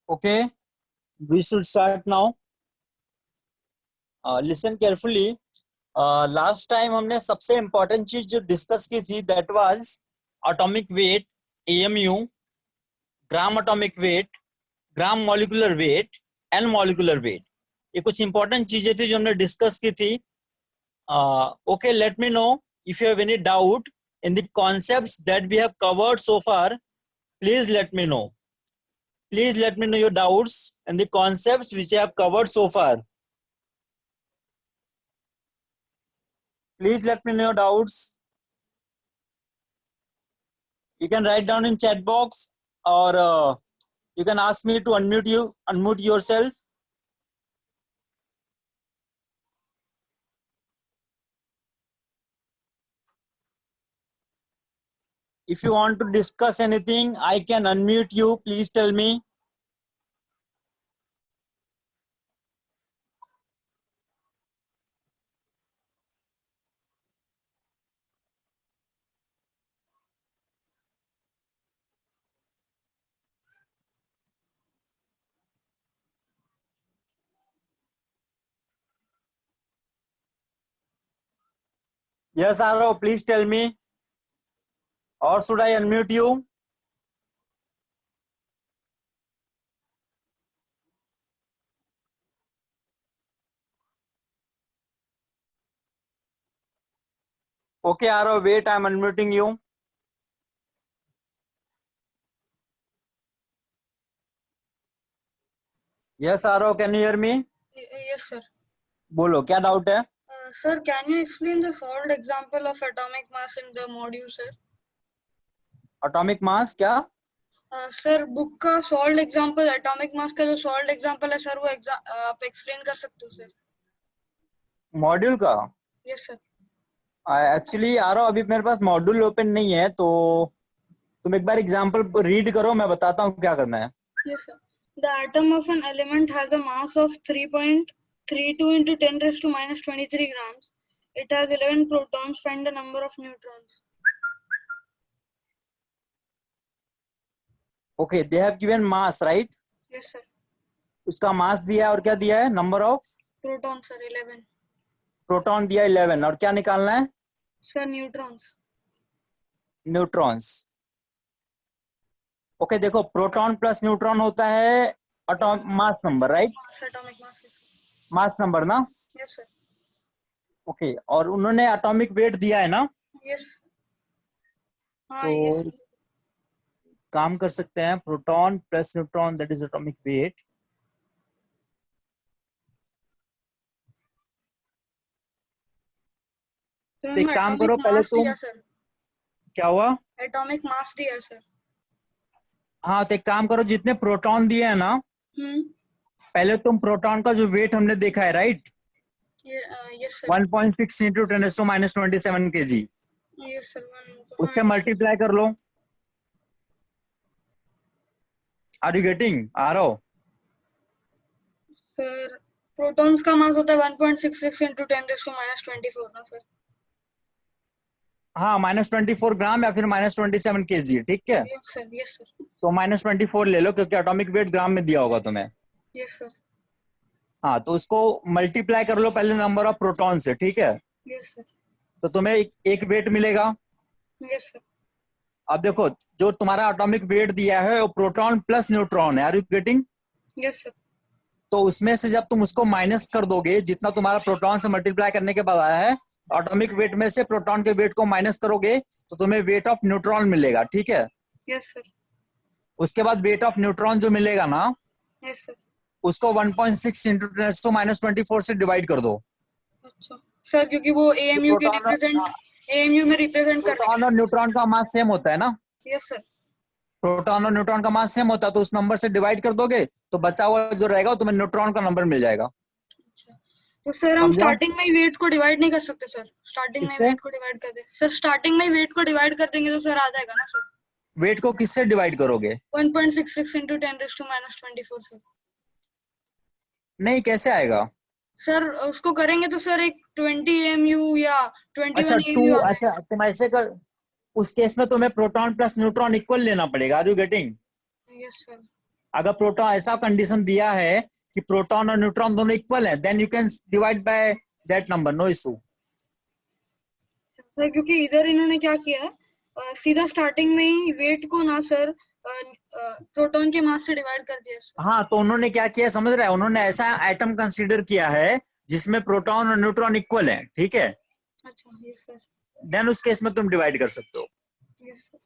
Okay, we should start now. Listen carefully. Last time हमने सबसे important चीज जो डिस्कस की थी that was atomic weight, AMU, gram atomic weight, gram molecular weight and molecular weight. ये कुछ important चीजें थी जो हमने डिस्कस की थी. Okay, let me know if you have any doubt in the concepts that we have covered so far. Please let me know. Please let me know your doubts and the concepts which I have covered so far. Please let me know your doubts. You can write down in chat box or you can ask me to unmute yourself. If you want to discuss anything, I can unmute you. Please tell me. Yes, Arav, please tell me. Or should I unmute you? Okay, Arav, wait, I'm unmuting you. Yes, Arav, can you hear me? Yes, sir. बोलो क्या doubt है? Sir, can you explain the solved example of atomic mass in the module, sir? Atomic mass क्या? Sir book का solved example atomic mass का जो solved example है sir वो आप एक्सप्लेन कर सकते हो सर? मॉड्यूल का? Yes sir. एक्चुअली यार अभी मेरे पास मॉड्यूल ओपन नहीं है, तो तुम एक बार एग्जांपल रीड करो, मैं बताता हूँ क्या करना है. Yes sir. The atom of an element has a mass of 3.32 into 10 raised to minus 23 grams. It has 11 protons. Find the number of neutrons. Okay, they have given mass, right? Yes sir. उसका mass दिया है और क्या दिया है? Number of proton sir 11. Proton दिया 11 और क्या निकालना है? Sir neutrons. न्यूट्रॉन्स. ओके, देखो प्रोटॉन प्लस न्यूट्रॉन होता है mass number, right? Atomic mass. Mass number ना? Yes sir. ओके, और उन्होंने एटॉमिक वेट दिया है ना? यस. हाँ तो यस. काम कर सकते हैं, proton plus neutron that is atomic weight. तो एक काम करो, पहले तुम. क्या हुआ? एटॉमिक मास दिया सर. हाँ, तो एक काम करो, जितने प्रोटॉन दिए हैं ना, पहले तुम प्रोटॉन का जो वेट हमने देखा है, right? Yes sir. 1.6 into 10⁻27 kg. Yes sir. उससे मल्टीप्लाई कर लो. Are you getting? Aaro sir protons का मास होता है 1.66 into 10⁻⁻24 ना सर? हाँ, -24 ग्राम या फिर -27 kg, ठीक है? Yes sir. Yes sir. तो -24 ले लो क्योंकि एटॉमिक वेट ग्राम में दिया होगा तुम्हें. Yes sir. हाँ, तो उसको मल्टीप्लाई कर लो पहले नंबर ऑफ प्रोटॉन से, ठीक है? Yes sir. तो तुम्हें एक वेट मिलेगा. Yes sir. अब देखो, जो तुम्हारा एटॉमिक वेट दिया है वो प्रोटॉन प्लस न्यूट्रॉन है. Are you getting? Yes sir. तो उसमें से जब तुम उसको माइनस कर दोगे, जितना तुम्हारा प्रोटॉन से मल्टीप्लाई करने के बाद आया है, एटॉमिक वेट में से प्रोटॉन के वेट को माइनस करोगे तो तुम्हें वेट ऑफ न्यूट्रॉन मिलेगा, ठीक है? Yes sir. उसके बाद वेट ऑफ न्यूट्रॉन जो मिलेगा ना, यस सर. उसको 1.6 इंटू 10⁻24 से डिवाइड कर दो. अच्छा सर, क्योंकि वो एएमयू के एएमयू में रिप्रेजेंट कर रहे हैं. प्रोटॉन और न्यूट्रॉन का मास सेम होता है ना? Yes sir. प्रोटॉन और न्यूट्रॉन का मास सेम होता है, तो उस नंबर से डिवाइड कर दोगे तो बचा हुआ जो रहेगा वो तुम्हें न्यूट्रॉन का नंबर मिल जाएगा. तो सर हम समझा? स्टार्टिंग में ही वेट को डिवाइड नहीं कर सकते सर? स्टार्टिंग में वेट को डिवाइड कर दे सर. स्टार्टिंग में वेट को डिवाइड कर देंगे तो सर आ जाएगा ना सर? वेट को किससे डिवाइड करोगे? 1.66 into 10⁻24 सर. नहीं, कैसे आएगा? सर उसको करेंगे तो सर एक 20 एएमयू या 21 अच्छा, एएमयू आ अच्छा जाएगा. तुम ऐसे कर, उस केस में तुम्हें प्रोटॉन प्लस न्यूट्रॉन इक्वल लेना पड़ेगा. Are you getting? Yes sir. अगर प्रोटॉन ऐसा कंडीशन दिया है कि प्रोटॉन और न्यूट्रॉन दोनों इक्वल है, then you can divide by that number, no issue. Sir क्योंकि इधर इन्होंने क्या किया है, सीधा स्टार्टिंग में ही वेट को ना सर प्रोटॉन के मास से डिवाइड कर दिया सर। हाँ, तो उन्होंने क्या किया समझ रहा है, उन्होंने ऐसा एटम कंसीडर किया है जिसमें प्रोटॉन और न्यूट्रॉन इक्वल है, ठीक है, अच्छा यस सर। देन उस केस में तुम डिवाइड कर सकते हो। Yes sir.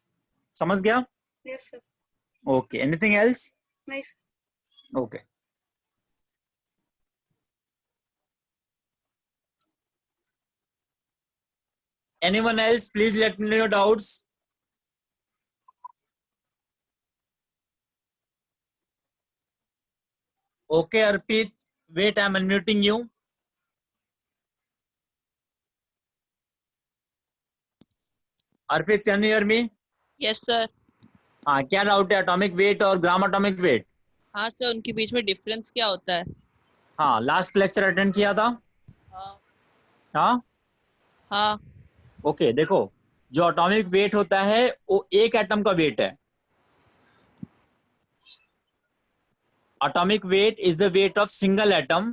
समझ गया? Yes sir. Okay, anything else? नहीं sir. Okay, anyone else, please let me know your doubts. Okay, Arpit, wait, I'm unmuting you. Arpit, can you hear me? Yes sir. हाँ, क्या doubt है atomic weight और ग्राम atomic wait? हाँ sir, उनके बीच में difference क्या होता है? हाँ, लास्ट लेक्चर अटेंड किया था। हाँ। हाँ, हाँ। ओके, देखो, जो एटॉमिक वेट होता है वो एक एटम का वेट है। Atomic weight is the weight of single atom,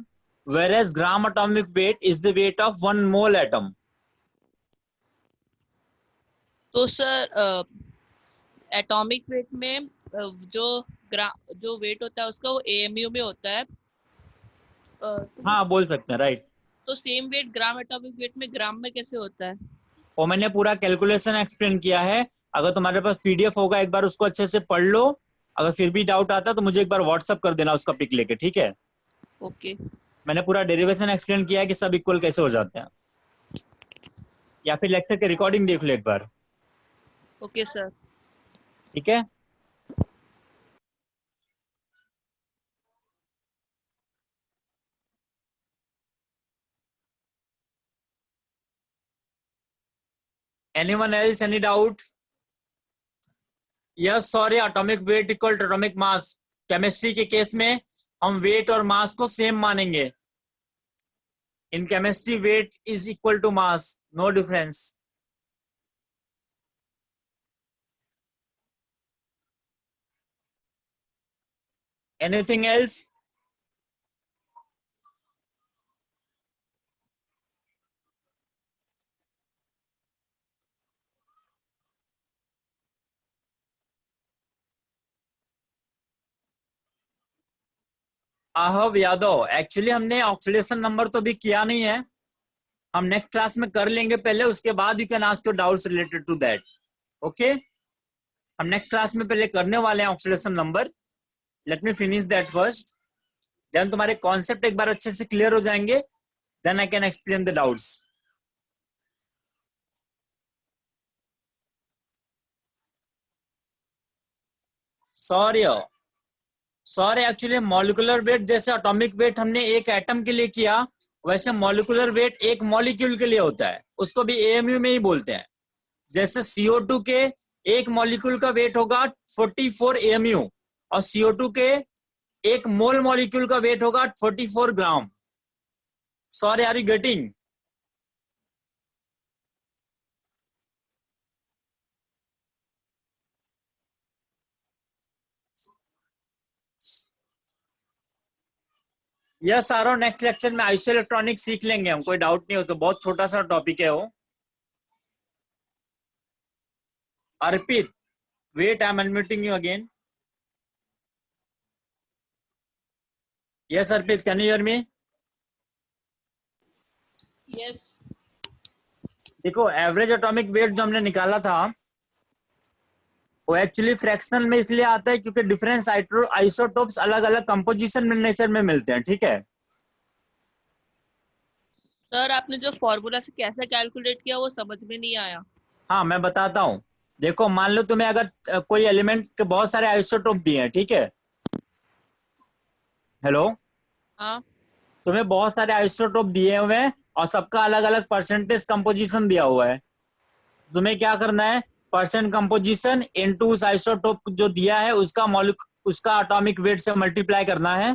whereas gram atomic weight is the weight of one mole atom. तो सर एटॉमिक वेट में जो वेट होता है उसका वो एएमयू में होता है। हाँ, बोल सकते हैं, राइट। तो same weight gram atomic weight में ग्राम में कैसे होता है? वो मैंने पूरा कैलकुलेशन एक्सप्लेन किया है, अगर तुम्हारे पास पीडीएफ होगा एक बार उसको अच्छे से पढ़ लो, अगर फिर भी डाउट आता तो मुझे एक बार व्हाट्सअप कर देना उसका पिक लेके, ठीक है? ओके। मैंने पूरा डेरिवेशन एक्सप्लेन किया है कि सब इक्वल कैसे हो जाते हैं, या फिर लेक्चर की रिकॉर्डिंग देख लो एक बार, ओके सर। ठीक है? Anyone else, any doubt? Yes, sorry, atomic weight equal to atomic mass. Chemistry के केस में हम वेट और मास को सेम मानेंगे। In chemistry weight is equal to mass, no difference. Anything else? Aahav Yadav, actually हमने oxidation number तो भी किया नहीं है, हम नेक्स्ट क्लास में कर लेंगे पहले, उसके बाद you can ask your doubts related to that. Okay, हम नेक्स्ट क्लास में पहले करने वाले हैं oxidation number. Let me finish that first, then तुम्हारे कॉन्सेप्ट एक बार अच्छे से क्लियर हो जाएंगे, then I can explain the doubts. Sorry actually molecular weight जैसे एटॉमिक वेट हमने एक एटम के लिए किया, वैसे मॉलिक्यूलर वेट एक मॉलिक्यूल के लिए होता है, उसको भी एएमयू में ही बोलते हैं। जैसे CO2 के एक मॉलिक्यूल का वेट होगा 44 AMU, और CO2 के एक मोल मॉलिक्यूल का वेट होगा 44 gram. Sorry, are you getting? Yes Aaro, next lecture में आइसो इलेक्ट्रॉनिक सीख लेंगे हम, कोई डाउट नहीं हो, तो बहुत छोटा सा टॉपिक है वो। Arpit, wait, I am unmuting you again. Yes Arpit, can you hear me? Yes. देखो, एवरेज एटॉमिक वेट जो हमने निकाला था वो एक्चुअली फ्रैक्शनल में इसलिए आता है क्योंकि डिफरेंस आइसोटोप्स अलग अलग कंपोजिशन में नेचर में मिलते हैं, ठीक है? सर आपने जो फॉर्मूला से कैसे कैलकुलेट किया वो समझ में नहीं आया। हाँ, मैं बताता हूँ। देखो, मान लो तुम्हें अगर कोई एलिमेंट के बहुत सारे आइसोटोप दिए हैं, ठीक है? हेलो, हाँ। तुम्हें बहुत सारे आइसोटोप दिए हुए हैं और सबका अलग अलग परसेंटेज कंपोजिशन दिया हुआ है। तुम्हें क्या करना है, परसेंट कंपोजिशन इनटू उस आइसोटोप जो दिया है उसका एटॉमिक वेट से मल्टीप्लाई करना है।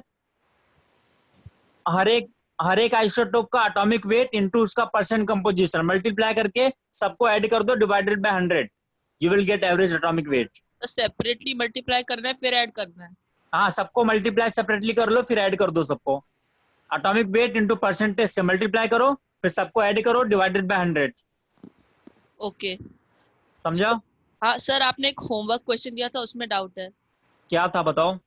हर एक आइसोटोप का एटॉमिक वेट इनटू उसका परसेंट कंपोजिशन मल्टीप्लाई करके सबको ऐड कर दो, divided by 100, you will get average atomic wait. तो सेपरेटली मल्टीप्लाई करना है फिर ऐड करना है? हाँ, सबको मल्टीप्लाई सेपरेटली कर लो, फिर ऐड कर दो सबको। एटॉमिक वेट इंटू परसेंटेज से मल्टीप्लाई करो, फिर सबको ऐड करो, डिवाइडेड बाय 100। ओके। समझा? हाँ सर, आपने एक होमवर्क क्वेश्चन दिया था, उसमें डाउट है। क्या था बताओ?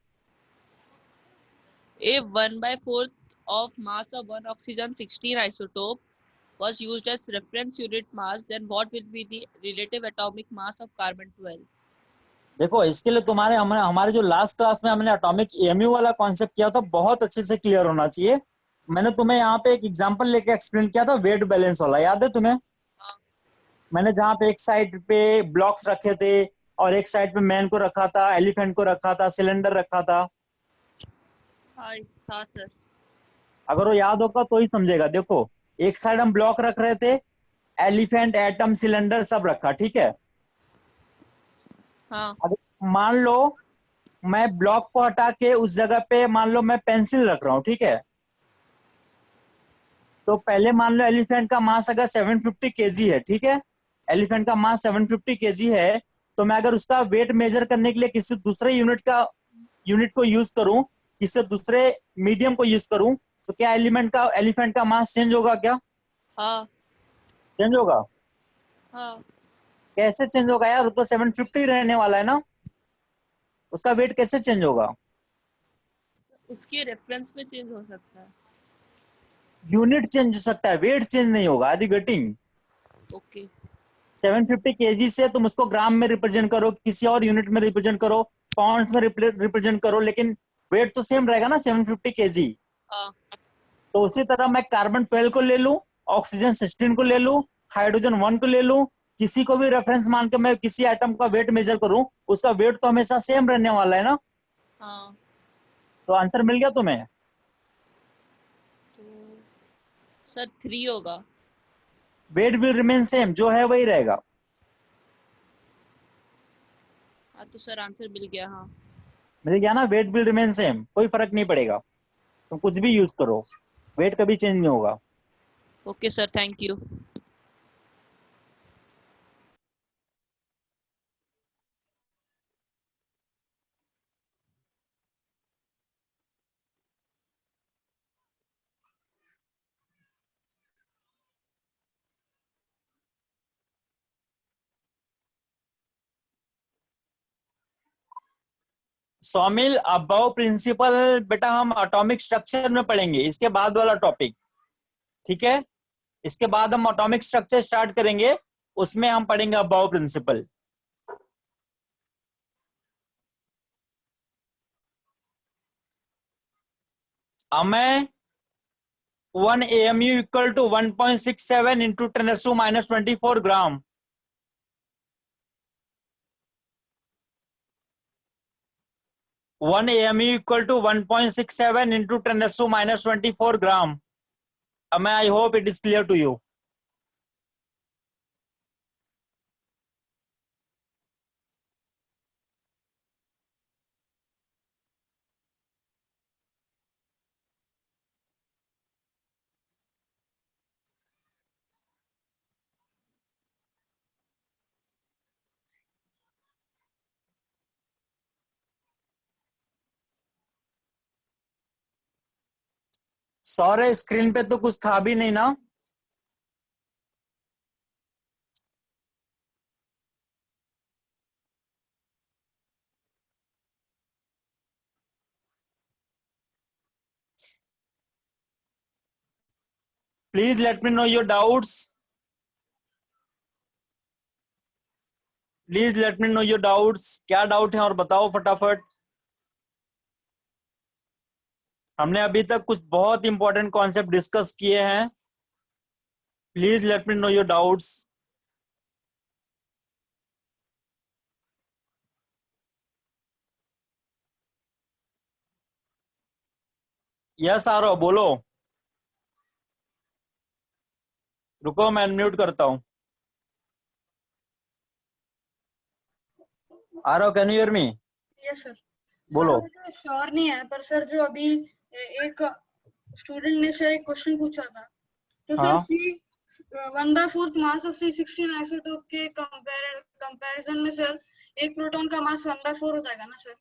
If 1/4 of mass of one oxygen 16 isotope was used as reference unit mass, then what will be the relative atomic mass of carbon 12? देखो, इसके लिए तुम्हारे हमारे जो लास्ट क्लास में हमने एटॉमिक एमयू वाला कॉन्सेप्ट किया था, बहुत अच्छे से क्लियर होना चाहिए। मैंने तुम्हें यहाँ पे एक एग्जांपल लेके एक्सप्लेन किया था, वेट बैलेंस वाला, याद है तुम्हें? हाँ। मैंने जहाँ पे एक साइड पे ब्लॉक्स रखे थे और एक साइड पे मैन को रखा था, एलिफेंट को रखा था, सिलेंडर रखा था। हाँ हाँ सर। अगर वो याद होगा तो ही समझेगा। देखो, एक साइड हम ब्लॉक रख रहे थे, एलिफेंट, एटम, सिलेंडर सब रखा, ठीक है। हाँ अब मान लो मैं ब्लॉक को हटा के उस जगह पे मान लो मैं पेंसिल रख रहा हूँ, ठीक है। तो पहले मान लो एलिफेंट का मास अगर 750 केजी है, ठीक है, एलिफेंट का मास 750 केजी है, तो मैं अगर उसका वेट मेजर करने के लिए किसी दूसरे यूनिट को यूज करूं, किसी दूसरे मीडियम को यूज करूं, तो क्या एलिफेंट का मास चेंज होगा क्या? हाँ चेंज होगा। हाँ। कैसे चेंज होगा यार? वो तो 750 रहने वाला है ना, उसका वेट कैसे चेंज होगा? उसके रेफरेंस में चेंज हो सकता है। यूनिट चेंज हो सकता है, वेट चेंज नहीं होगा। आदि गेटिंग? ओके। 750 केजी से तुम उसको ग्राम में रिप्रेजेंट करो, किसी और यूनिट में रिप्रेजेंट करो, पाउंड्स में रिप्रेजेंट करो, लेकिन वेट तो सेम रहेगा ना, 750 केजी। हाँ तो उसी तरह मैं कार्बन 12 को ले लूं, ऑक्सीजन 16 को ले लूं, हाइड्रोजन 1 को ले लूं, किसी को भी रेफरेंस मान के मैं किसी आइटम का वेट मेजर करूं, उसका वेट तो हमेशा सेम रहने वाला है ना। हाँ। तो आंसर मिल गया तुम्हें? तो सर 3 होगा। वेट विल रिमेन सेम, जो है वही रहेगा। हाँ तो सर आंसर मिल गया। हाँ। मिल गया ना, वेट विल रिमेन सेम, कोई फर्क नहीं पड़ेगा, तुम कुछ भी यूज करो, वेट कभी चेंज नहीं होगा। Okay sir, thank you. Saumil, above principle बेटा हम एटॉमिक स्ट्रक्चर में पढ़ेंगे, इसके बाद वाला टॉपिक, ठीक है। इसके बाद हम एटॉमिक स्ट्रक्चर स्टार्ट करेंगे, उसमें हम पढ़ेंगे अबव प्रिंसिपल। हमें 1 AMU इक्वल टू 1.67 इंटू 10⁻24 ग्राम। One AMU equal to 1.67 into 10⁻24 ग्राम। I hope it is clear to you. Sorry, screen पे तो कुछ था भी नहीं ना। Please let me know your doubts. Please let me know your doubts, क्या डाउट है और बताओ फटाफट। हमने अभी तक कुछ बहुत इंपॉर्टेंट कॉन्सेप्ट डिस्कस किए हैं। Please let me know your doubts. Yes आरो, बोलो। रुको, मैं अनम्यूट करता हूं। आरो, can you hear me? Yes sir. बोलो। मुझे श्योर नहीं है, पर सर जो अभी एक स्टूडेंट ने सर एक क्वेश्चन पूछा था, तो सर हाँ, सी 1/4 मास ऑफ C16 आइसोटोप के कंपैरिजन में सर एक प्रोटॉन का मास 1/4 हो जाएगा ना सर?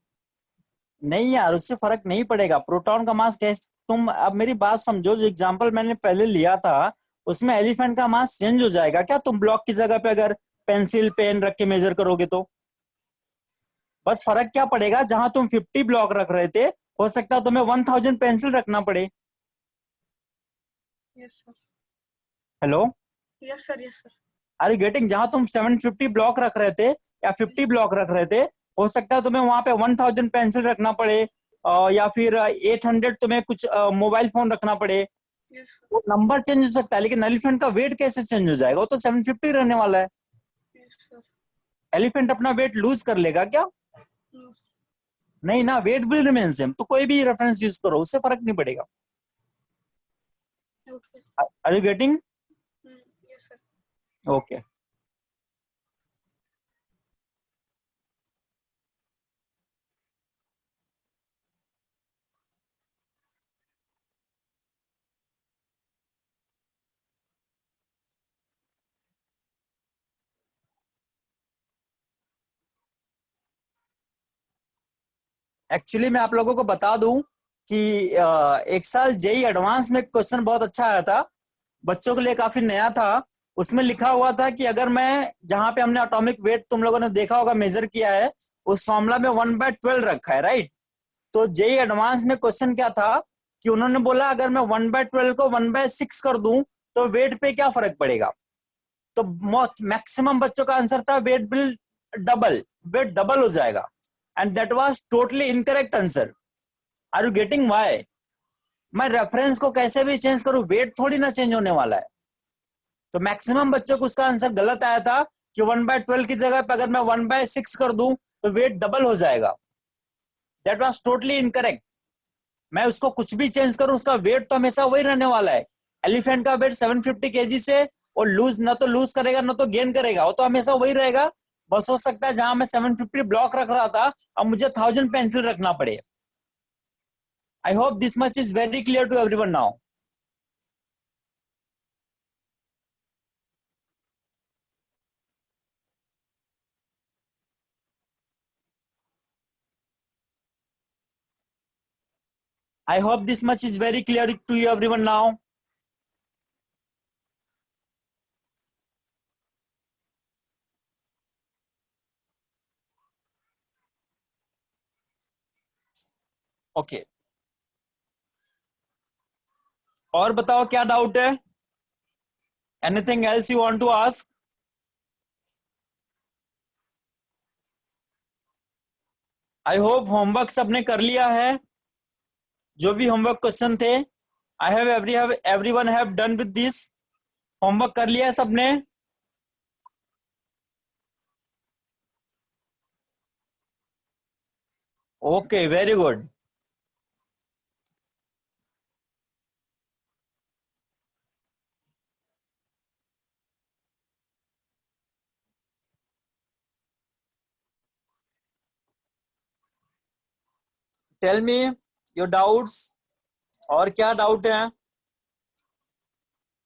नहीं यार, उससे फर्क नहीं पड़ेगा। प्रोटॉन का मास कैसे, तुम अब मेरी बात समझो। जो एग्जांपल मैंने पहले लिया था उसमें एलिफेंट का मास चेंज हो जाएगा क्या तुम ब्लॉक की जगह पे अगर पेंसिल पेन रख के मेजर करोगे तो? बस फर्क क्या पड़ेगा, जहां तुम 50 ब्लॉक रख रहे थे हो सकता है तुम्हें 1000 पेंसिल रखना पड़े। Yes, sir. Hello, Yes, sir. Yes, sir. Are you getting? जहां तुम 750 ब्लॉक रख रहे थे या 50 ब्लॉक रख रहे थे, हो सकता है तुम्हें वहां पे 1000 पेंसिल रखना पड़े, या फिर 800 तुम्हें कुछ मोबाइल फोन रखना पड़े। Yes, sir. वो नंबर चेंज हो सकता है, लेकिन एलिफेंट का वेट कैसे चेंज हो जाएगा? वो तो 750 रहने वाला है। Yes, sir. एलिफेंट अपना वेट लूज कर लेगा क्या? No, sir. नहीं ना, वेट विल रिमेन सेम। तो कोई भी रेफरेंस यूज करो, उससे फर्क नहीं पड़ेगा। Okay, sir. Are you getting? Yes, sir. Okay. Actually मैं आप लोगों को बता दूं कि एक साल जेई एडवांस में क्वेश्चन बहुत अच्छा आया था, बच्चों के लिए काफी नया था। उसमें लिखा हुआ था कि अगर मैं, जहां पे हमने एटॉमिक वेट तुम लोगों ने देखा होगा मेजर किया है, उस फॉर्मूला में 1/12 रखा है, राइट? तो जेई एडवांस में क्वेश्चन क्या था कि उन्होंने बोला अगर मैं 1/12 को 1/6 कर दूं तो वेट पे क्या फर्क पड़ेगा? तो मैक्सिमम बच्चों का आंसर था weight will double, weight double हो जाएगा। And that was totally incorrect answer. Are you getting why? मैं रेफरेंस को कैसे भी चेंज करूं, वेट थोड़ी ना चेंज होने वाला है। तो मैक्सिमम बच्चों को उसका आंसर गलत आया था कि 1/12 की जगह पे अगर मैं 1/6 कर दूं तो वेट डबल हो जाएगा। That was totally incorrect. मैं उसको कुछ भी चेंज करूं उसका वेट तो हमेशा वही रहने वाला है। एलिफेंट का वेट 750 केजी से, और लूज ना तो लूज करेगा ना तो गेन करेगा, वो तो हमेशा वही रहेगा। बस हो सकता है जहां मैं 750 ब्लॉक रख रहा था अब मुझे 1000 पेंसिल रखना पड़े। I hope this much is very clear to everyone now. I hope this much is very clear to you everyone now. Okay. और बताओ क्या डाउट है? Anything else you want to ask? I hope homework सबने कर लिया है, जो भी होमवर्क क्वेश्चन थे। I have everyone have done with this. Homework कर लिया है सबने? Okay, very good. Tell me your doubts. और क्या डाउट है?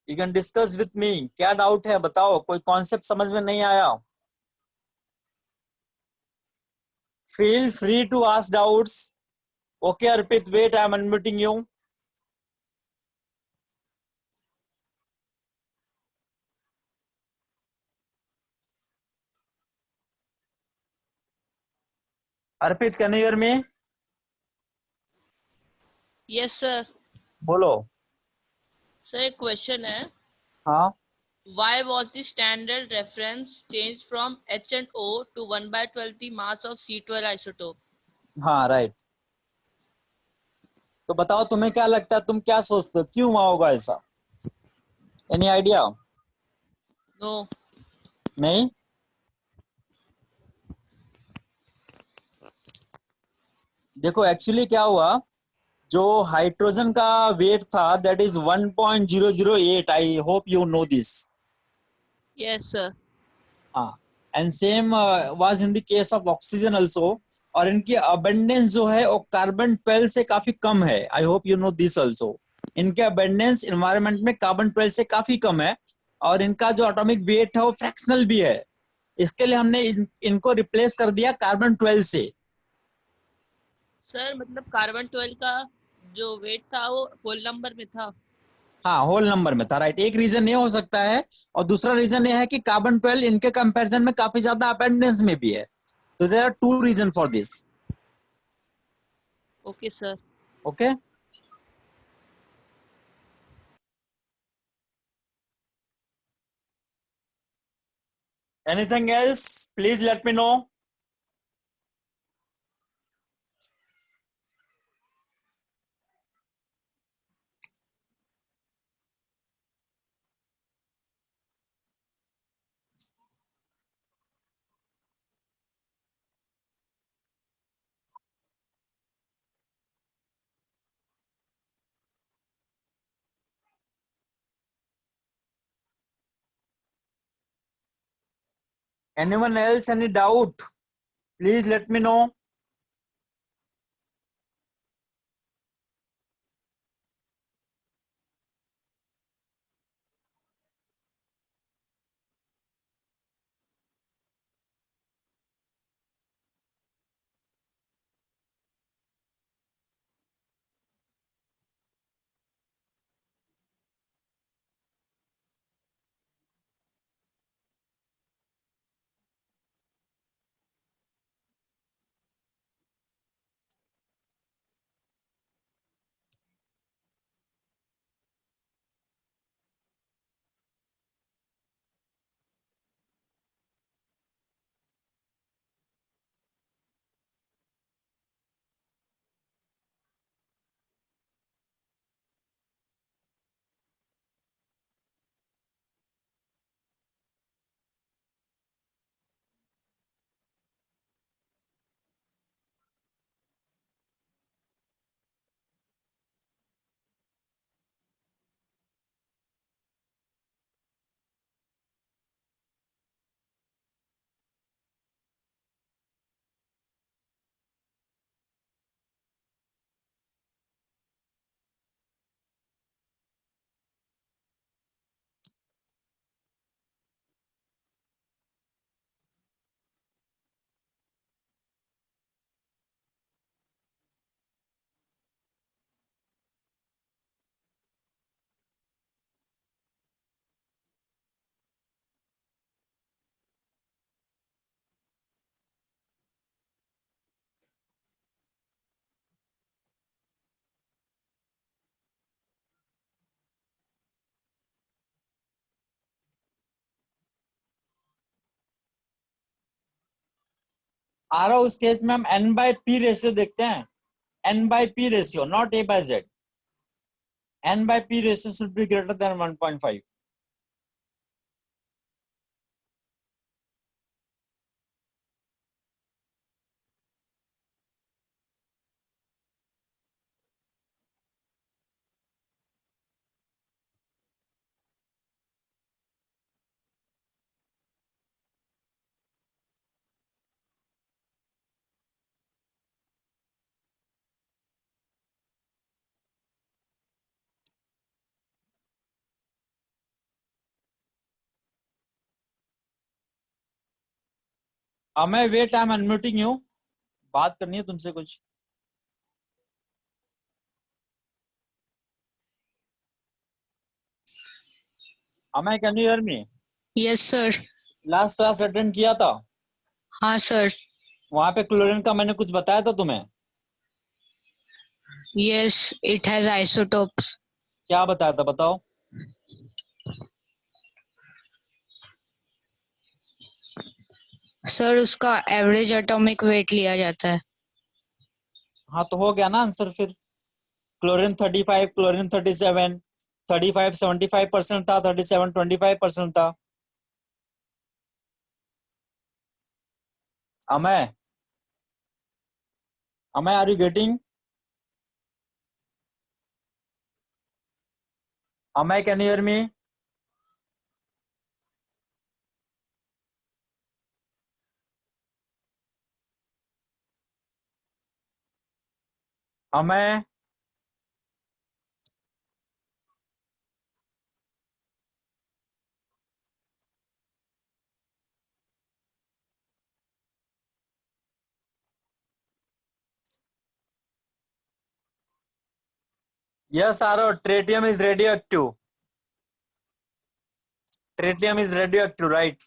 You can discuss with me. क्या डाउट है बताओ, कोई कॉन्सेप्ट समझ में नहीं आया? Feel free to ask doubts. Okay, Arpit, wait, I am unmuting you. Arpit, can you hear me? Yes, sir. बोलो। Sir, एक question है. हाँ, Why was the standard reference changed from H and O to 1/12 the mass of C12 isotope? हाँ, right. तो बताओ तुम्हें क्या लगता है, तुम क्या सोचते हो क्यों हुआ होगा ऐसा? Any idea? No. नहीं। देखो एक्चुअली क्या हुआ, जो हाइड्रोजन का वेट था that is 1.008। I hope you know this. Yes, sir. हाँ, and same was in the case of oxygen also. और इनकी अबंडेंस जो है वो कार्बन 12 से काफी कम है। I hope you know this also. इनके अबंडेंस एनवायरनमेंट में कार्बन 12 से काफी कम है, और इनका जो एटॉमिक वेट है वो फ्रैक्शनल भी है। इसके लिए हमने इनको रिप्लेस कर दिया कार्बन 12 से। सर मतलब कार्बन 12 का जो वेट था वो होल नंबर में था। हाँ, होल नंबर में था, राइट। एक रीजन ये हो सकता है, और दूसरा रीजन ये है कि कार्बन 12 इनके कंपैरिजन में काफी ज्यादा अबेंडेंस में भी है। तो there are two reason for this. Okay sir. Okay. Anything else, please let me know. Anyone else, any doubt? Please let me know. आ रहा उस केस में हम n बाय p रेशियो देखते हैं। n by p ratio, not a by z। n by p ratio should be greater than 1.5। मैं wait, I am unmuting you. बात करनी है तुमसे कुछ। मैं, can you hear me? Yes sir. Last class attend किया था? हाँ सर। वहां पे क्लोरीन का मैंने कुछ बताया था तुम्हें? Yes, it has isotopes. क्या बताया था, बताओ। सर उसका एवरेज एटॉमिक वेट लिया जाता है। हाँ, तो हो गया ना आंसर फिर। Chlorine 35, chlorine 37। 35 75% था, 37 25% था। Amay, Amay, are you getting? Amay, can you hear me? Amay, Yes, Aro, tritium is radioactive. Tritium is radioactive, right?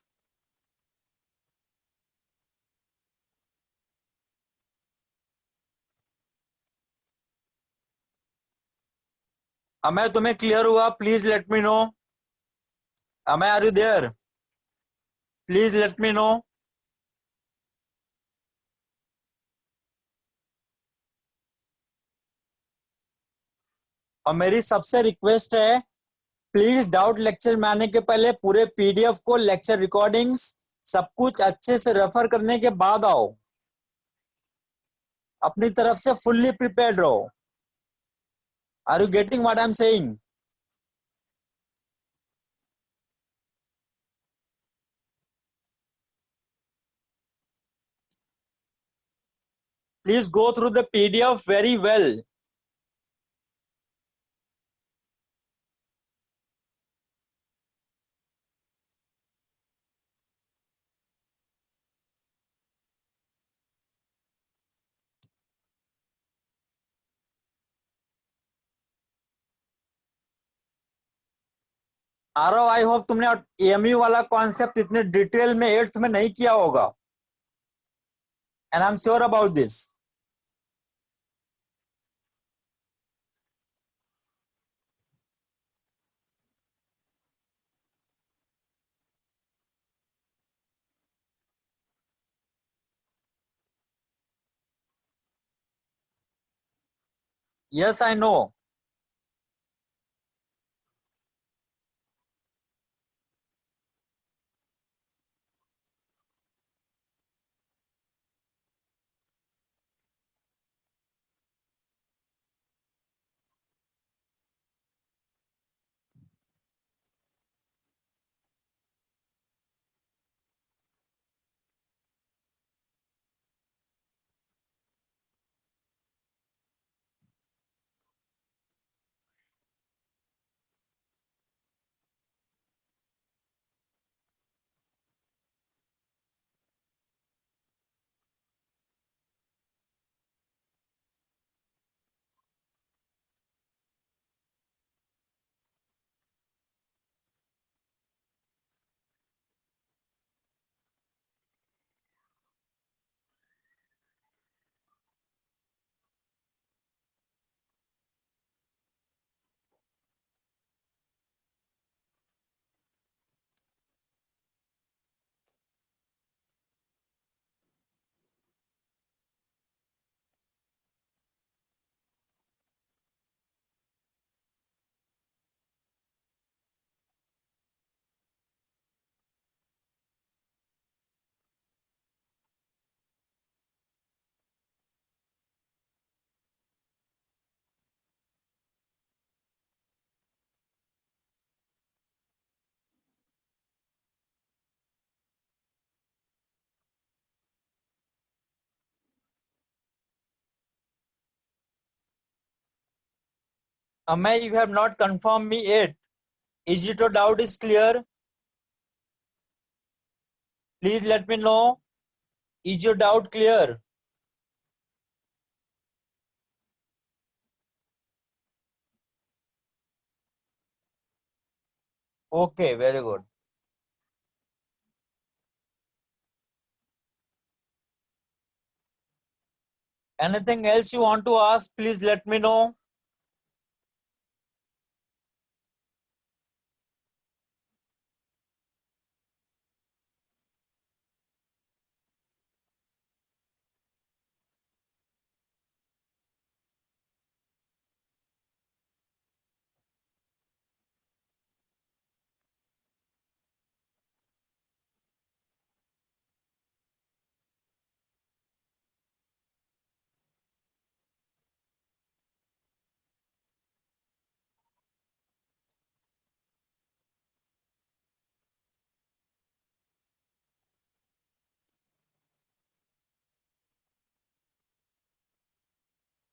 Amay तुम्हें क्लियर हुआ? Please let me know. Amay, are you there? Please let me know. और मेरी सबसे request है, please doubt lecture में आने के पहले पूरे पीडीएफ को, लेक्चर रिकॉर्डिंग्स सब कुछ अच्छे से रेफर करने के बाद आओ. अपनी तरफ से फुल्ली प्रिपेयर्ड रहो. Are you getting what I am saying? Please go through the PDF very well. Aarav, I hope तुमने एएमयू वाला कॉन्सेप्ट इतने डिटेल में 8th में नहीं किया होगा. And I am sure about this. Yes, I know. Amay, you have not confirmed me yet. Is it your doubt is clear? Please let me know. Is your doubt clear? Okay, very good. Anything else you want to ask, please let me know.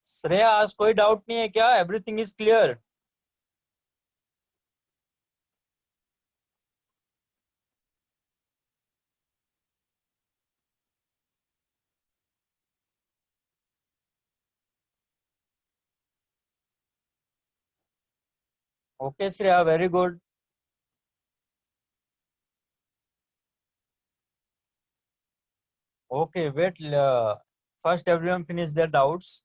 Shreya, आज कोई doubt नहीं है क्या? Everything is clear? Okay, Shreya, very good. Okay, wait. First, everyone finish their doubts.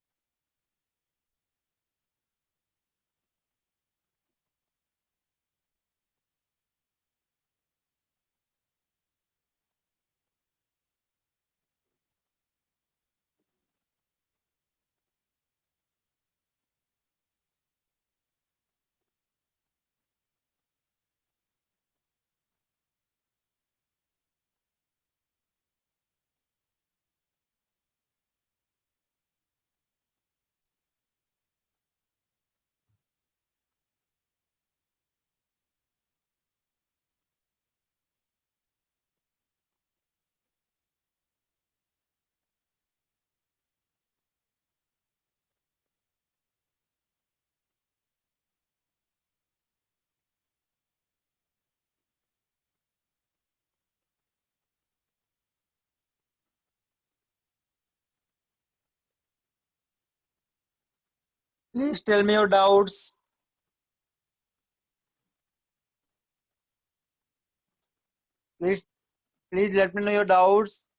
Please tell me your doubts. Please, please let me know your doubts.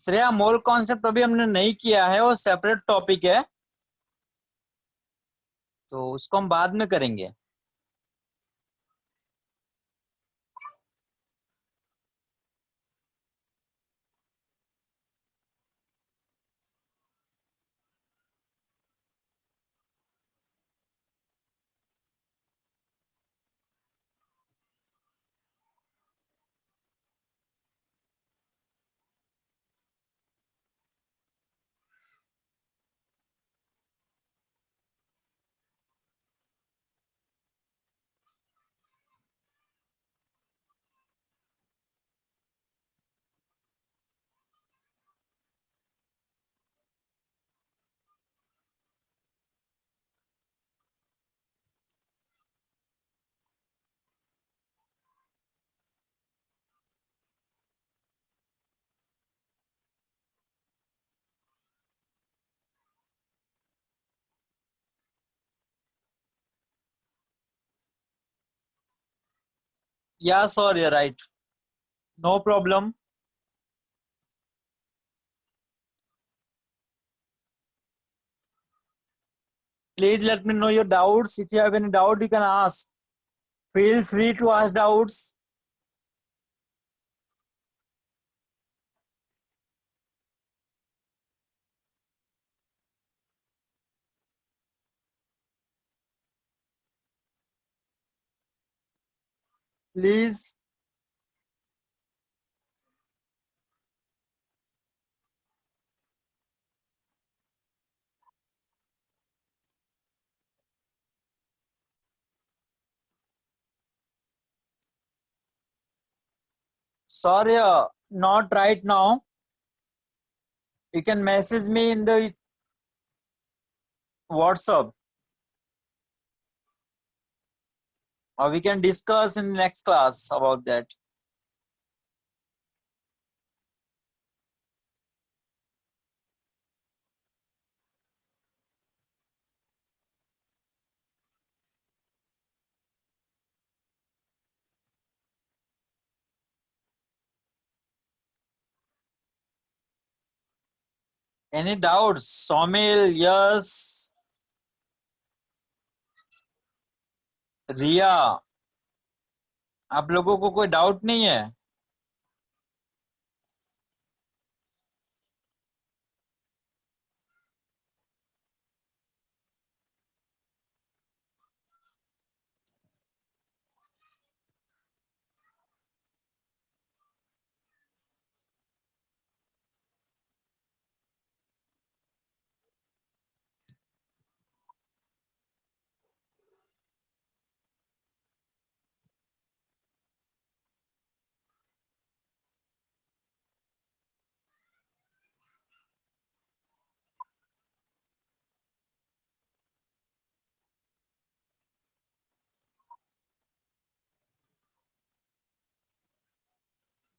Shreya, mole concept अभी हमने नहीं किया है, वो सेपरेट टॉपिक है, तो उसको हम बाद में करेंगे. Yeah, sorry, right. No problem. Please let me know your doubts. If you have any doubt, you can ask. Feel free to ask doubts. Please. Sorry, not right now. You can message me in the WhatsApp, or we can discuss in next class about that. Any doubts? Somil, yes. रिया, आप लोगों को कोई doubt नहीं है?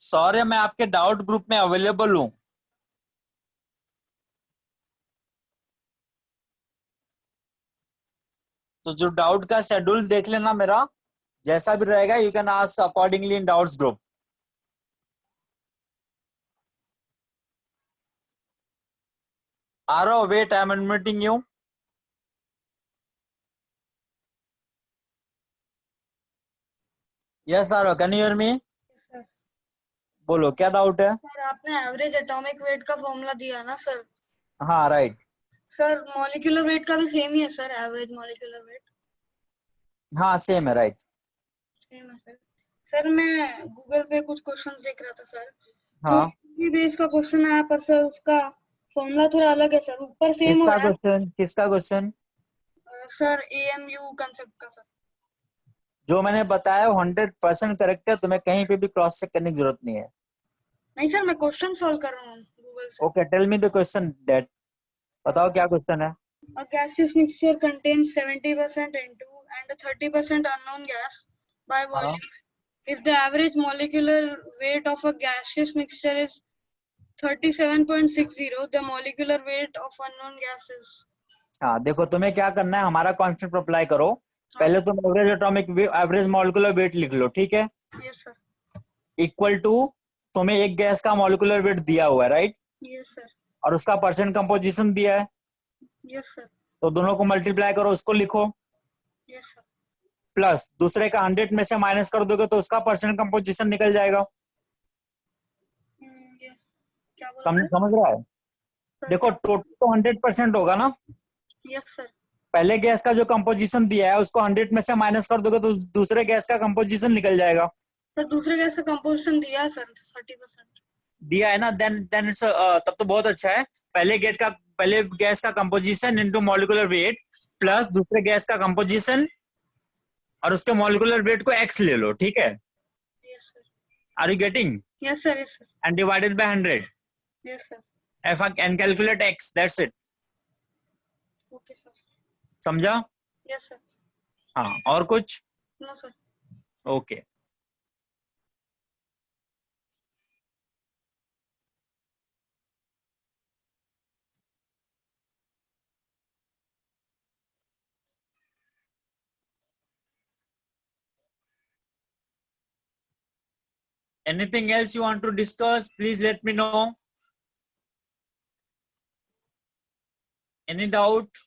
Sorry, मैं आपके doubt group में available हूँ। तो जो डाउट का शेड्यूल देख लेना मेरा, जैसा भी रहेगा you can ask accordingly in doubts group. Aaro, wait, I am admitting you. Yes Aaro, can you hear me? Sir बोलो क्या डाउट है? सर आपने एवरेज एटॉमिक वेट का फॉर्मूला दिया ना सर? हाँ राइट। सर मॉलिक्यूलर वेट का भी सेम ही है सर, एवरेज मॉलिक्यूलर वेट हाँ सेम है, राइट। सेम है सर। सर मैं गूगल पे कुछ क्वेश्चंस देख रहा था सर, तो हाँ, बेस का क्वेश्चन आया पर सर उसका फॉर्मूला थोड़ा अलग है सर, ऊपर सेम हो किसका रहा है। क्वेश्चन? किसका क्वेश्चन? सर एएमयू कंसेप्ट का सर। जो मैंने बताया 100% करेक्ट है, तुम्हें कहीं पे भी क्रॉस चेक करने की जरूरत नहीं है। नहीं सर, मैं क्वेश्चन सॉल्व कर रहा हूँ गूगल से। Okay, tell me the question that. बताओ क्या क्वेश्चन है। A gaseous mixture contains 70% N2 and 30% unknown gas by हाँ, volume. If the average molecular weight of a gaseous mixture is 37.60, the molecular weight of unknown gas is. हाँ देखो, तुम्हें क्या करना है, हमारा कॉन्सेप्ट अप्लाई करो। पहले तुम average atomic average molecular weight लिख लो, ठीक है? Yes sir. इक्वल टू, तुम्हें एक गैस का मॉलिक्यूलर वेट दिया हुआ है, राइट? Yes sir. और उसका परसेंट कंपोजिशन दिया है, Yes sir. तो दोनों को मल्टीप्लाई करो, उसको लिखो। Yes sir. प्लस दूसरे का 100 में से माइनस कर दोगे तो उसका परसेंट कंपोजिशन निकल जाएगा। ये क्या बोला सर? समझ रहा है? सर देखो, क्या? टोटल तो 100% होगा ना। Yes sir. पहले गैस का जो कंपोजिशन दिया है उसको 100 में से माइनस कर दोगे तो दूसरे गैस का कंपोजिशन निकल जाएगा। सर दूसरे गैस का कंपोजिशन दिया है सर 30%। दिया है ना, देन इट्स तब तो बहुत अच्छा है। पहले गैस का composition into molecular weight plus दूसरे गैस का कंपोजिशन और उसके मॉलिक्यूलर वेट को x ले लो, ठीक है? Yes sir. Are you getting? Yes sir. Yes sir. And divided by 100 Yes sir. F and calculate x, that's it. Okay sir. समझा? Yes sir. हाँ, और कुछ? No sir. Okay. Anything else you want to discuss? Please let me know. Any doubt?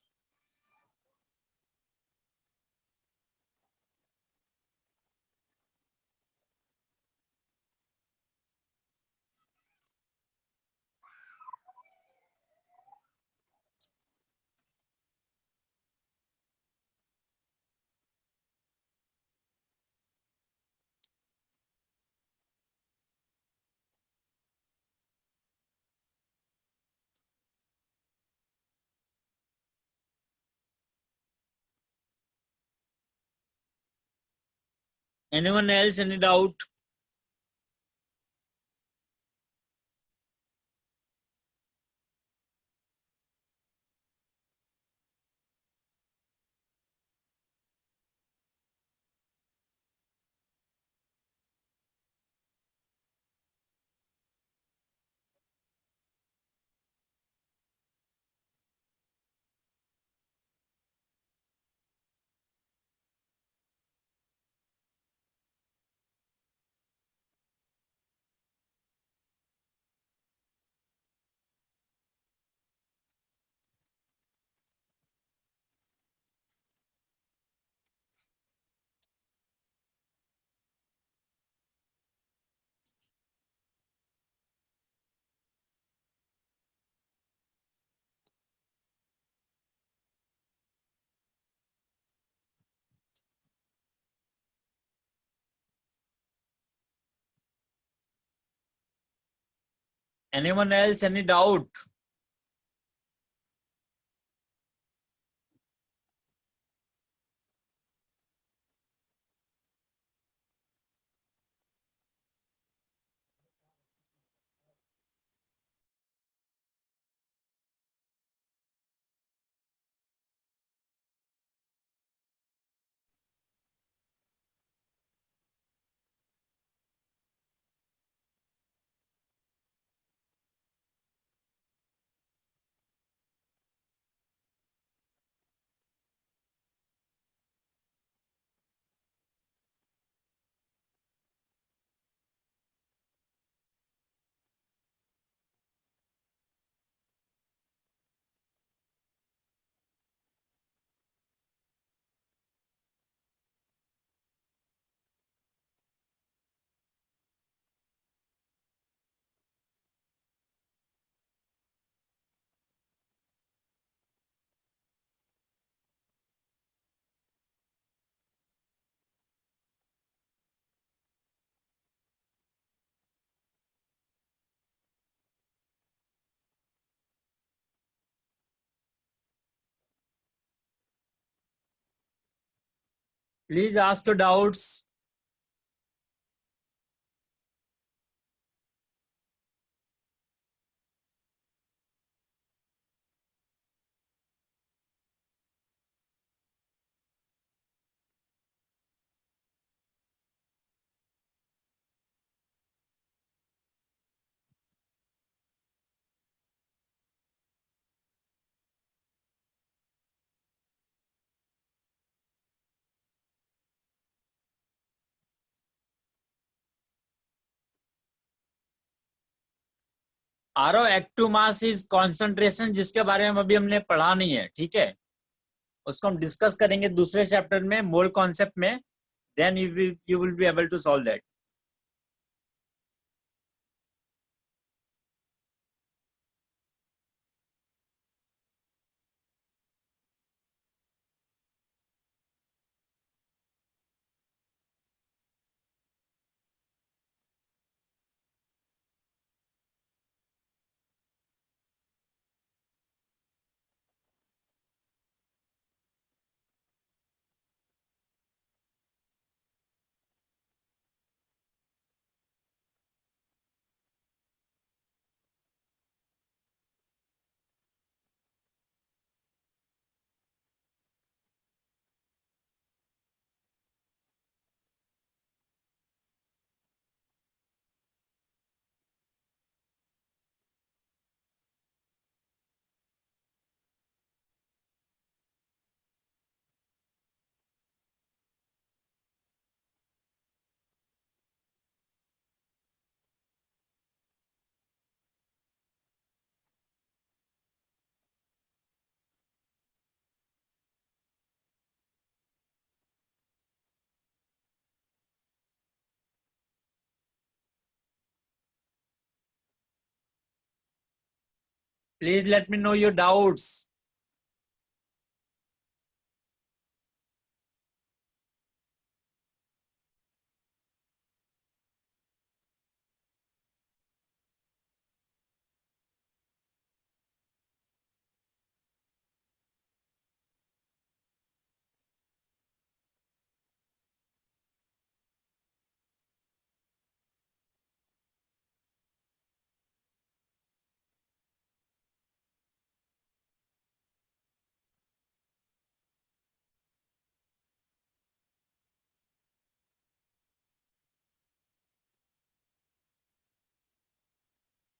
Anyone else? Any doubt? Anyone else? Any doubt? Please ask your doubts. RO active mass is concentration, जिसके बारे में अभी हमने पढ़ा नहीं है, ठीक है, उसको हम डिस्कस करेंगे दूसरे चैप्टर में, मोल कॉन्सेप्ट में, then you will be able to solve that. Please let me know your doubts.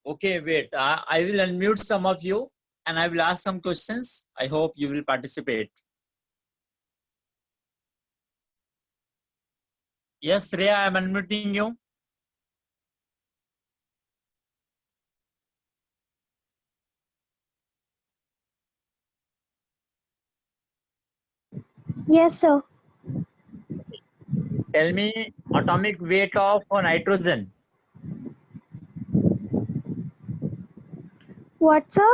Okay, wait. I will unmute some of you and I will ask some questions. I hope you will participate. Yes, Shreya, I am unmuting you. Yes, sir. Tell me atomic weight of nitrogen. What, sir?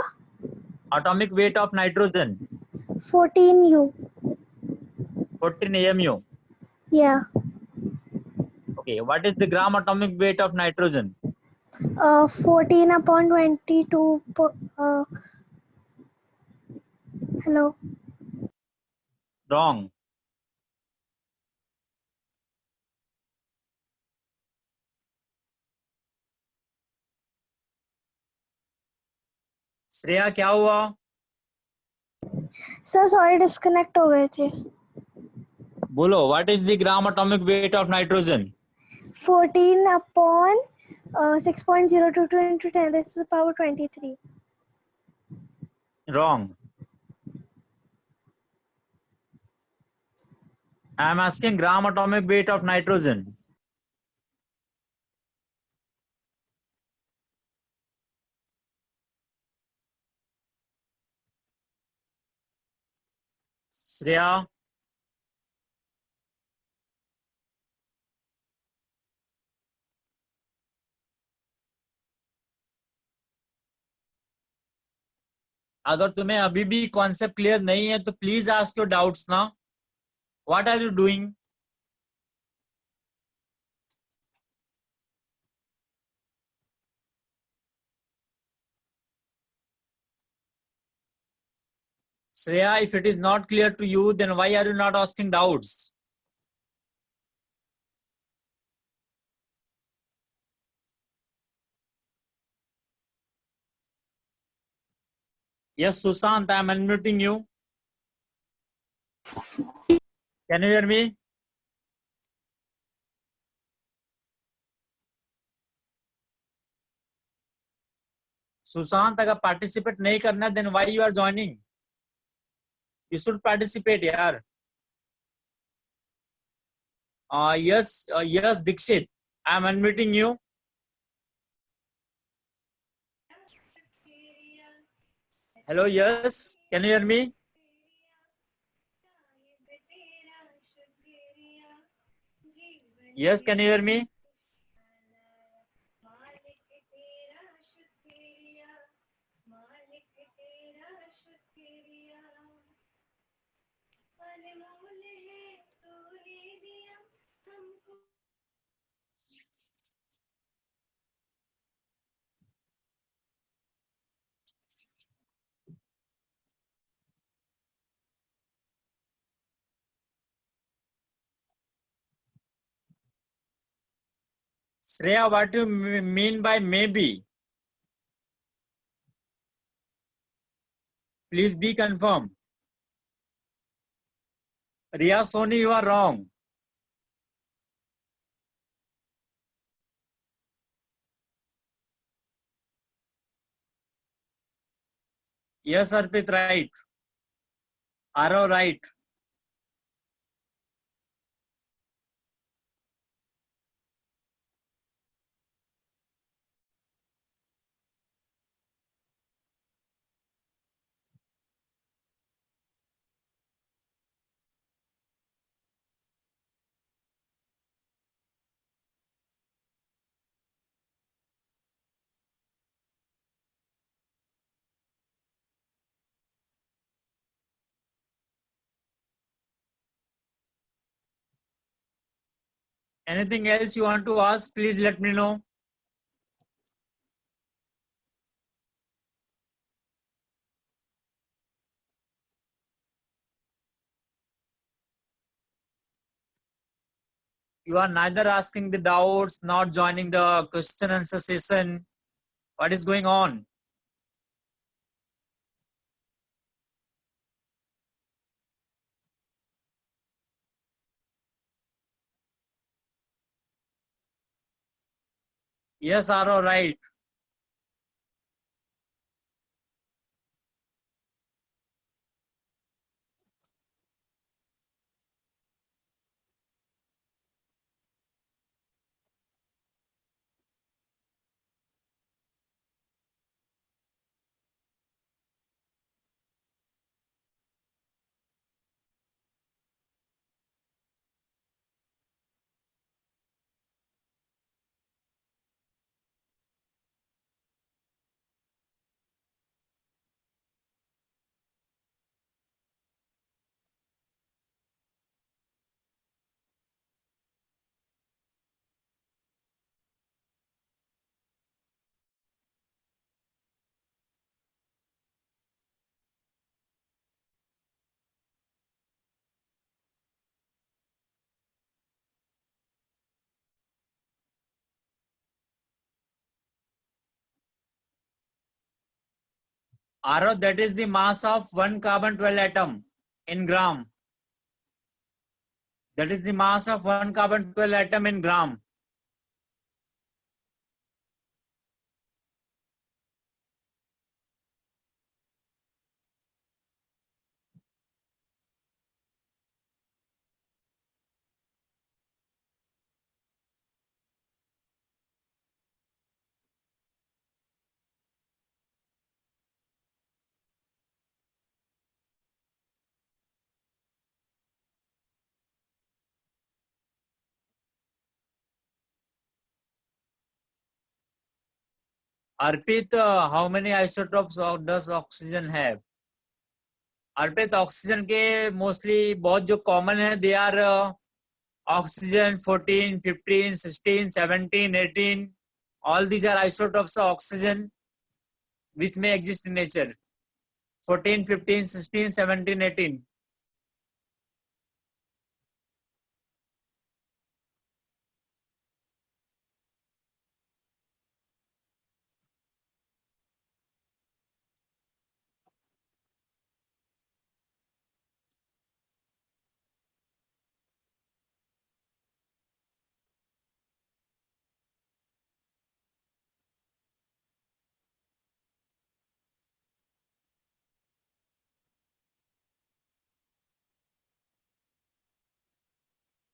Atomic weight of nitrogen. 14U. 14 AMU. Yeah. Okay, what is the gram atomic weight of nitrogen? 14 upon 22. Hello. Wrong. Shreya क्या हुआ? Sir sorry disconnect हो गए थे. बोलो, what is the gram atomic weight of nitrogen? 14 upon 6.022 into 10 raised to the power 23. Wrong. I am asking gram atomic weight of nitrogen. Shreya, अगर तुम्हें अभी भी कॉन्सेप्ट क्लियर नहीं है तो प्लीज आस्क योर डाउट्स ना. What are you doing? Shreya, if it is not clear to you, then why are you not asking doubts? Yes, Sushant, I am unmuting you. Can you hear me? Sushant, अगर participate नहीं करना then why you are joining? You should participate यार. Yes, Dixit, I am unmuting you. Hello, yes, can you hear me? Yes, can you hear me? Shreya, what do you mean by maybe? Please be confirmed. Riya Soni, you are wrong. Yes, Arpit, right. Aro, right. Anything else you want to ask, please let me know. You are neither asking the doubts, not joining the question answer session. What is going on? Yes, Aro, right. Aro, that is the mass of one carbon 12 atom in gram. That is the mass of one carbon 12 atom in gram. Arpit, how many isotopes does oxygen have? Arpit, oxygen के mostly बहुत जो common है they are oxygen 14, 15, 16, 17, 18. All these are isotopes of oxygen which may exist in nature. 14, 15, 16, 17, 18.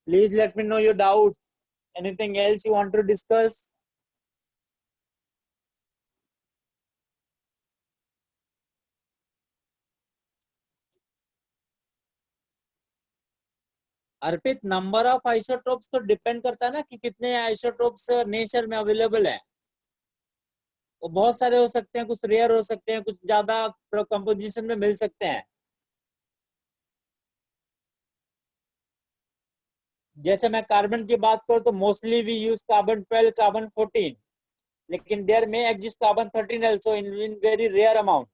Please let me know your doubts. Anything else you want to discuss? Arpit, number of isotopes तो depend करता है ना कि कितने isotopes nature में available है। वो बहुत सारे हो सकते हैं, कुछ रेयर हो सकते हैं, कुछ ज्यादा कंपोजिशन में मिल सकते हैं। जैसे मैं कार्बन की बात करूं तो mostly we use carbon 12, carbon 14, लेकिन देयर में exist carbon 13 also in very rare amount.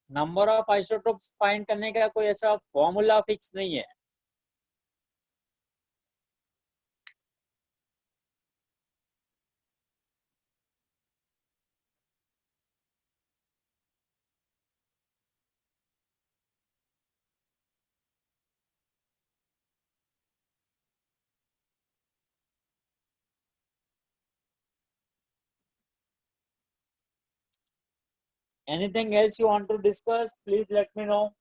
Number of isotopes find करने का कोई ऐसा फॉर्मूला फिक्स नहीं है। Anything else you want to discuss? Please let me know.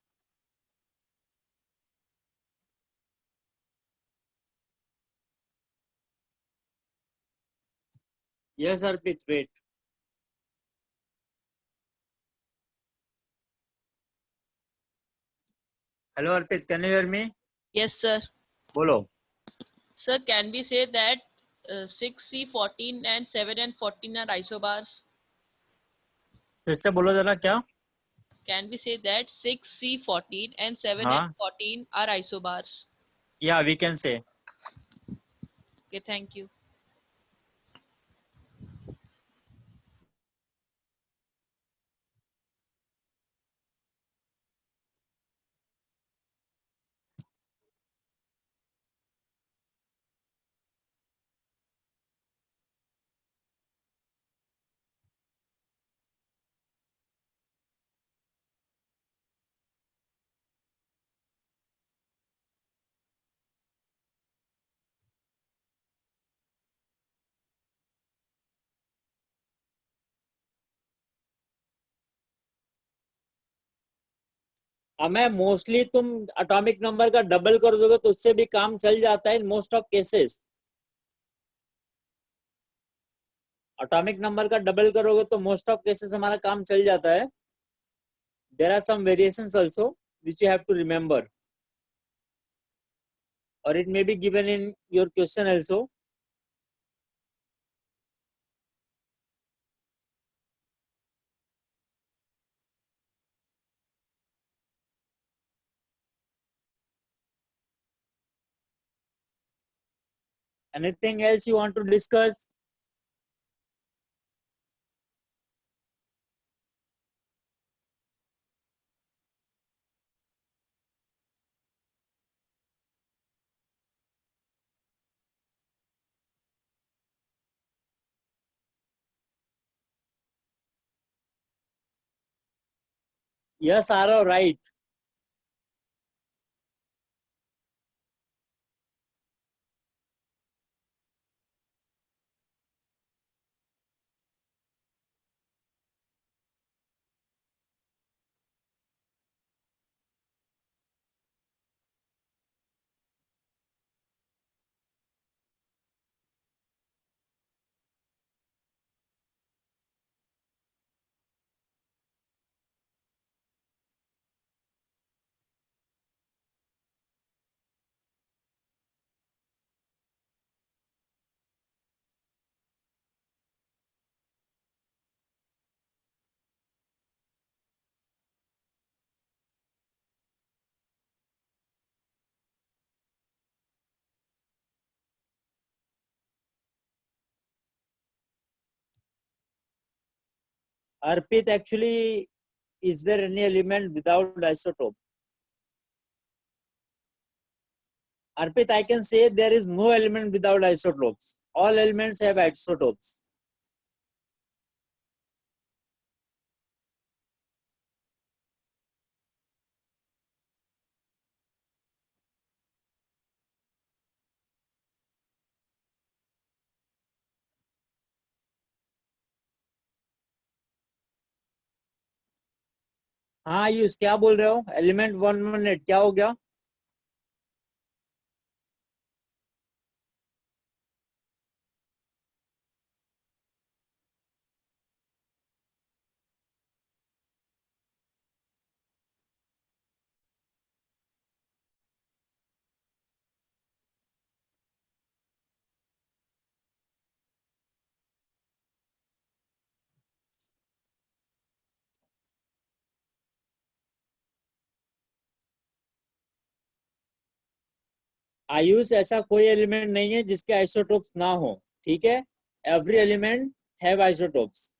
Yes, Arpit, wait. Hello, Arpit, can you hear me? Yes, sir. बोलो। Sir, can we say that 6C14 and 7N14 are isobars? फिर से बोलो जरा क्या? Can we say that 6C14 and 7N14 are isobars? Yeah, we can say. Okay, thank you. हमें mostly तुम atomic number का double कर दोगे तो उससे भी काम चल जाता है in most of cases. Atomic number का डबल करोगे तो मोस्ट ऑफ केसेस हमारा काम चल जाता है। There are some variations also which you have to remember, और it may be given in your question also. Anything else you want to discuss? Yes, Arav, right. Arpit, actually, is there any element without isotope? Arpit, I can say there is no element without isotopes. All elements have isotopes. हाँ आयुष, क्या बोल रहे हो? Element 118 क्या हो गया? आयुष, ऐसा कोई एलिमेंट नहीं है जिसके आइसोटोप्स ना हो, ठीक है? Every element have isotopes.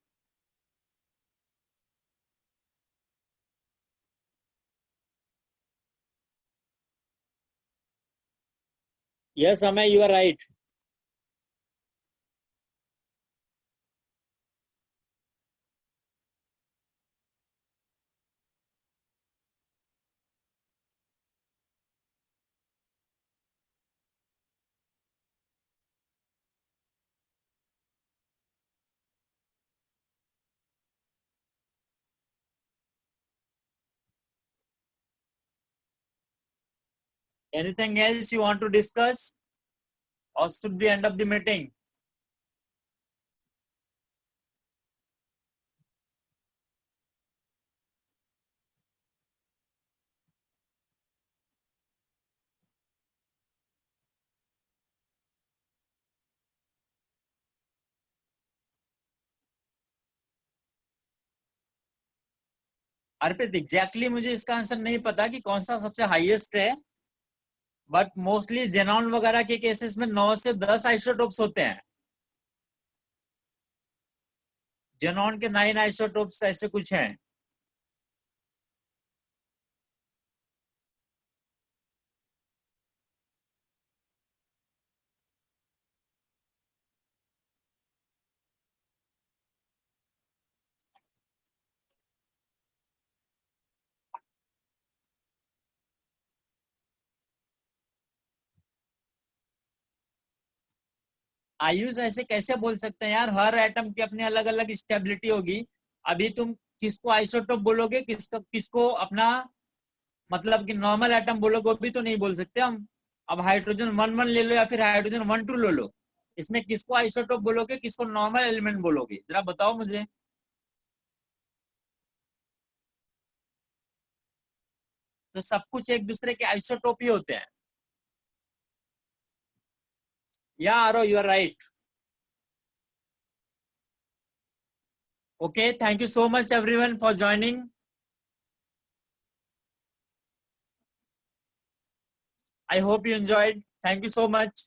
Yes Amay, you are right. Anything else you want to discuss, or should we end up the meeting? Arpit, exactly मुझे इसका आंसर नहीं पता कि कौन सा सबसे हाईएस्ट है, बट मोस्टली जेनॉन वगैरह के केसेस में 9 से 10 आइसोटोप्स होते हैं. जेनॉन के 9 आइसोटोप्स ऐसे कुछ हैं. आयुष, ऐसे कैसे बोल सकते हैं यार? हर एटम की अपनी अलग अलग स्टेबिलिटी होगी. अभी तुम किसको आइसोटोप बोलोगे, किसको किसको अपना मतलब कि नॉर्मल एटम बोलोगे, वो भी तो नहीं बोल सकते हम. अब हाइड्रोजन 1 1 ले लो या फिर हाइड्रोजन 1 2 ले लो, इसमें किसको आइसोटोप बोलोगे, किसको नॉर्मल एलिमेंट बोलोगे? जरा बताओ मुझे. तो सब कुछ एक दूसरे के आइसोटोप ही होते हैं. या Aro, you are right. Okay, thank you so much everyone for joining. I hope you enjoyed. Thank you so much.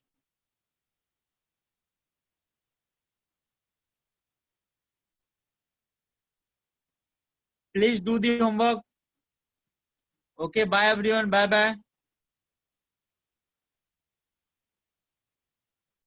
Please do the homework. Okay, bye everyone. Bye bye.